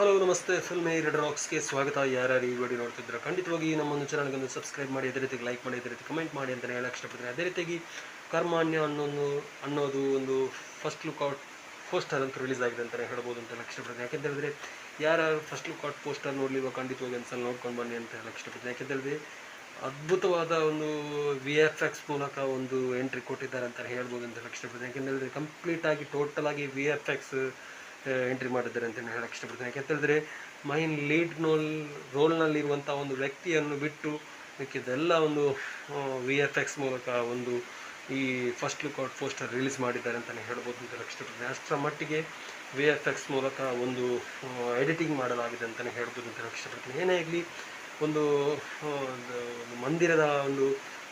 Hello ನಮಸ್ತೆ filmy red ರಾಕ್ಸ್ಗೆ ಸ್ವಾಗತ. ಯಾರ್ಯಾರು ಈ ವಿಡಿಯೋ ನೋಡ್ತಿದ್ರೆ ಖಂಡಿತವಾಗಿ ನಮ್ಮೊಂದು ಚಾನಲ್ಗೊಂದು ಸಬ್ಸ್ಕ್ರೈಬ್ ಮಾಡಿ, ಅದೇ ರೀತಿ ಲೈಕ್ ಮಾಡಿ, ಅದೇ ರೀತಿ ಕಮೆಂಟ್ ಮಾಡಿ ಅಂತಲೇ ಹೇಳಕ್ಕೆ ಇಷ್ಟಪಡ್ತೀನಿ. ಅದೇ ರೀತಿಯಾಗಿ ಕರ್ಮಾನ್ಯ ಅನ್ನೋದು ಒಂದು ಫಸ್ಟ್ ಲುಕ್ ಔಟ್ ಪೋಸ್ಟರ್ ಅಂತ ರಿಲೀಸ್ ಆಗಿದೆ ಅಂತಲೇ ಹೇಳ್ಬೋದು ಅಂತ ಹೇಳಕ್ಕೆ ಇಷ್ಟಪಡ್ತೀನಿ. ಯಾಕೆಂತ ಹೇಳಿದ್ರೆ ಯಾರ್ಯಾರು ಫಸ್ಟ್ ಲುಕ್ ಔಟ್ ಪೋಸ್ಟರ್ ನೋಡಲಿವ ಖಂಡಿತವಾಗಿ ಒಂದ್ಸಲ ನೋಡ್ಕೊಂಡು ಬನ್ನಿ ಅಂತ ಹೇಳಕ್ಕೆ ಇಷ್ಟಪಡ್ತೀನಿ. ಯಾಕೆಂತ ಹೇಳಿದ್ರೆ ಅದ್ಭುತವಾದ ಒಂದು VFX ಮೂಲಕ ಒಂದು ಎಂಟ್ರಿ ಕೊಟ್ಟಿದ್ದಾರೆ ಅಂತ ಹೇಳ್ಬೋದು ಅಂತ ಹೇಳಕ್ಕೆ ಇಷ್ಟಪಡ್ತೀನಿ. ಯಾಕೆಂತ ಹೇಳಿದ್ರೆ ಕಂಪ್ಲೀಟಾಗಿ ಟೋಟಲಾಗಿ VFX ಎಂಟ್ರಿ ಮಾಡಿದ್ದಾರೆ ಅಂತ ಹೇಳಕ್ಕೆ ಇಷ್ಟಪಡ್ತೀನಿ. ಯಾಕೆಂತ ಹೇಳಿದ್ರೆ ಮೈನ್ ಲೀಡ್ ರೋಲ್ನಲ್ಲಿರುವಂಥ ಒಂದು ವ್ಯಕ್ತಿಯನ್ನು ಬಿಟ್ಟು ಮಿಕ್ಕಿದ್ದೆಲ್ಲ ಒಂದು VFX ಮೂಲಕ ಒಂದು ಈ first look out poster release ಮಾಡಿದ್ದಾರೆ ಅಂತಲೇ ಹೇಳ್ಬೋದು ಅಂತ ಹೇಳಕ್ಕೆ ಇಷ್ಟಪಡ್ತೀನಿ. ಅಷ್ಟರ ಮಟ್ಟಿಗೆ VFX ಮೂಲಕ ಒಂದು ಎಡಿಟಿಂಗ್ ಮಾಡಲಾಗಿದೆ ಅಂತಲೇ ಹೇಳ್ಬೋದು ಅಂತ ಹೇಳಕ್ಕೆ ಇಷ್ಟಪಡ್ತೀನಿ. ಏನೇ ಆಗಲಿ ಒಂದು ಮಂದಿರದ ಒಂದು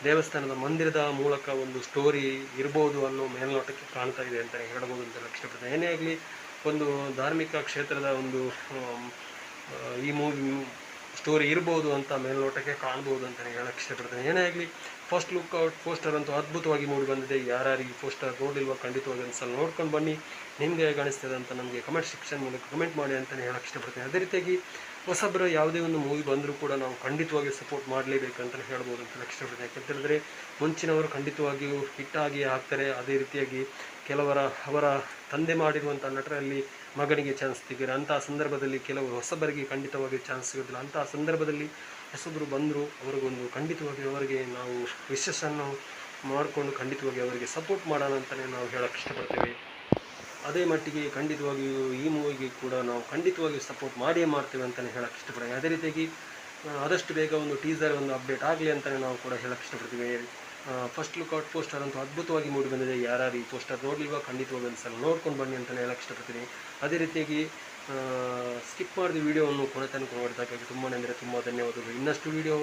ದೇವಸ್ಥಾನದ ಮಂದಿರದ ಮೂಲಕ ಒಂದು ಸ್ಟೋರಿ ಇರ್ಬೋದು ಅನ್ನೋ ಮೇಲ್ನೋಟಕ್ಕೆ ಕಾಣ್ತಾ ಇದೆ ಅಂತಲೇ ಹೇಳ್ಬೋದು ಅಂತ ಹೇಳಕ್ಕೆ ಇಷ್ಟಪಡ್ತೀನಿ. ಏನೇ ಆಗಲಿ ಒಂದು ಧಾರ್ಮಿಕ ಕ್ಷೇತ್ರದ ಒಂದು ಈ ಮೂವಿ ಸ್ಟೋರಿ ಇರ್ಬೋದು ಅಂತ ಮೇಲ್ನೋಟಕ್ಕೆ ಕಾಣ್ಬೋದು ಅಂತಲೇ ಹೇಳಕ್ಕೆ ಇಷ್ಟಪಡ್ತೀನಿ. ಏನೇ ಆಗಲಿ ಫಸ್ಟ್ ಲುಕ್ ಔಟ್ ಪೋಸ್ಟರ್ ಅಂತೂ ಅದ್ಭುತವಾಗಿ ಮೂಡಿ ಬಂದಿದೆ. ಯಾರ್ಯಾರು ಈ ಪೋಸ್ಟರ್ ನೋಡಿಲ್ವ ಖಂಡಿತವಾಗಿ ಒಂದ್ಸಲ ನೋಡ್ಕೊಂಡು ಬನ್ನಿ. ನಿಮಗೆ ಹೇಗೆ ಕಾಣಿಸ್ತದೆ ಅಂತ ನಮಗೆ ಕಮೆಂಟ್ ಸೆಕ್ಷನ್ ಮೂಲಕ ಕಮೆಂಟ್ ಮಾಡಿ ಅಂತಲೇ ಹೇಳಕ್ಕೆ ಇಷ್ಟಪಡ್ತೀನಿ. ಅದೇ ರೀತಿಯಾಗಿ ಹೊಸಬರ ಯಾವುದೇ ಒಂದು ಮೂವಿ ಬಂದರೂ ಕೂಡ ನಾವು ಖಂಡಿತವಾಗಿ ಸಪೋರ್ಟ್ ಮಾಡಲೇಬೇಕಂತಲೇ ಹೇಳ್ಬೋದು ಅಂತ ಹೇಳಕ್ಕೆ ಇಷ್ಟಪಡ್ತೀನಿ. ಯಾಕೆಂತ ಹೇಳಿದ್ರೆ ಮುಂಚಿನವರು ಖಂಡಿತವಾಗಿಯೂ ಹಿಟ್ಟಾಗಿ ಆಗ್ತಾರೆ. ಅದೇ ರೀತಿಯಾಗಿ ಅವರ ತಂದೆ ಮಾಡಿರುವಂಥ ನಟರಲ್ಲಿ ಮಗನಿಗೆ ಚಾನ್ಸ್ ಸಿಕ್ಕಿದೆ. ಅಂತಹ ಸಂದರ್ಭದಲ್ಲಿ ಕೆಲವು ಹೊಸಬರಿಗೆ ಖಂಡಿತವಾಗಿ ಚಾನ್ಸ್ ಸಿಗೋದಿಲ್ಲ. ಅಂತಹ ಸಂದರ್ಭದಲ್ಲಿ ಹೊಸಬರು ಬಂದರೂ ಅವ್ರಿಗೊಂದು ಖಂಡಿತವಾಗಿ ಅವರಿಗೆ ನಾವು ವಿಶಸ್ಸನ್ನು ಮಾಡಿಕೊಂಡು ಖಂಡಿತವಾಗಿ ಅವರಿಗೆ ಸಪೋರ್ಟ್ ಮಾಡೋಣ ಅಂತಲೇ ನಾವು ಹೇಳೋಕ್ಕೆ ಇಷ್ಟಪಡ್ತೇವೆ. ಅದೇ ಮಟ್ಟಿಗೆ ಖಂಡಿತವಾಗಿಯೂ ಈ ಮೂವಿಗೆ ಕೂಡ ನಾವು ಖಂಡಿತವಾಗಿ ಸಪೋರ್ಟ್ ಮಾಡಿಯೇ ಮಾಡ್ತೇವೆ ಅಂತಲೇ ಹೇಳೋಕ್ಕೆ ಇಷ್ಟಪಡ್ತೀವಿ. ಅದೇ ರೀತಿಯಾಗಿ ಆದಷ್ಟು ಬೇಗ ಒಂದು ಟೀಸರ್ ಒಂದು ಅಪ್ಡೇಟ್ ಆಗಲಿ ಅಂತಲೇ ನಾವು ಕೂಡ ಹೇಳೋಕ್ಕೆ ಇಷ್ಟಪಡ್ತೀವಿ. ಫಸ್ಟ್ ಲುಕ್ ಔಟ್ ಪೋಸ್ಟರ್ ಅಂತೂ ಅದ್ಭುತವಾಗಿ ಮೂಡಿ ಬಂದಿದೆ. ಯಾರ್ಯಾರು ಈ ಪೋಸ್ಟರ್ ನೋಡಲಿಲ್ವ ಖಂಡಿತವಾಗಿ ಒಂದ್ಸಲ ನೋಡ್ಕೊಂಡು ಬನ್ನಿ ಅಂತಲೇ ಹೇಳೋಕ್ಕೆ ಇಷ್ಟಪಡ್ತೀನಿ. ಅದೇ ರೀತಿಯಾಗಿ ಸ್ಕಿಪ್ ಮಾಡಿದ ವೀಡಿಯೋವನ್ನು ಕೊನೆ ತನಕ ನೋಡಿದ್ದಕ್ಕಾಗಿ ತುಂಬ ಅಂದರೆ ತುಂಬ ಧನ್ಯವಾದಗಳು. ಇನ್ನಷ್ಟು ವೀಡಿಯೋ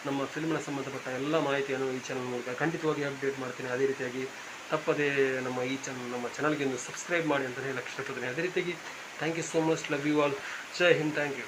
ನಮ್ಮ ಫಿಲ್ಮ್ನ ಸಂಬಂಧಪಟ್ಟ ಎಲ್ಲ ಮಾಹಿತಿಯನ್ನು ಈ ಚಾನಲ್ ಮೂಲಕ ಖಂಡಿತವಾಗಿ ಅಪ್ಡೇಟ್ ಮಾಡ್ತೀನಿ. ಅದೇ ರೀತಿಯಾಗಿ ತಪ್ಪದೇ ನಮ್ಮ ಚಾನಲ್ಗೆ ಒಂದು ಸಬ್ಸ್ಕ್ರೈಬ್ ಮಾಡಿ ಅಂತಲೇ ಹೇಳಕ್ಕೆ ಇಷ್ಟಪಡ್ತೀನಿ. ಅದೇ ರೀತಿಯಾಗಿ thank you so much, love you all, Jai Hind, thank you.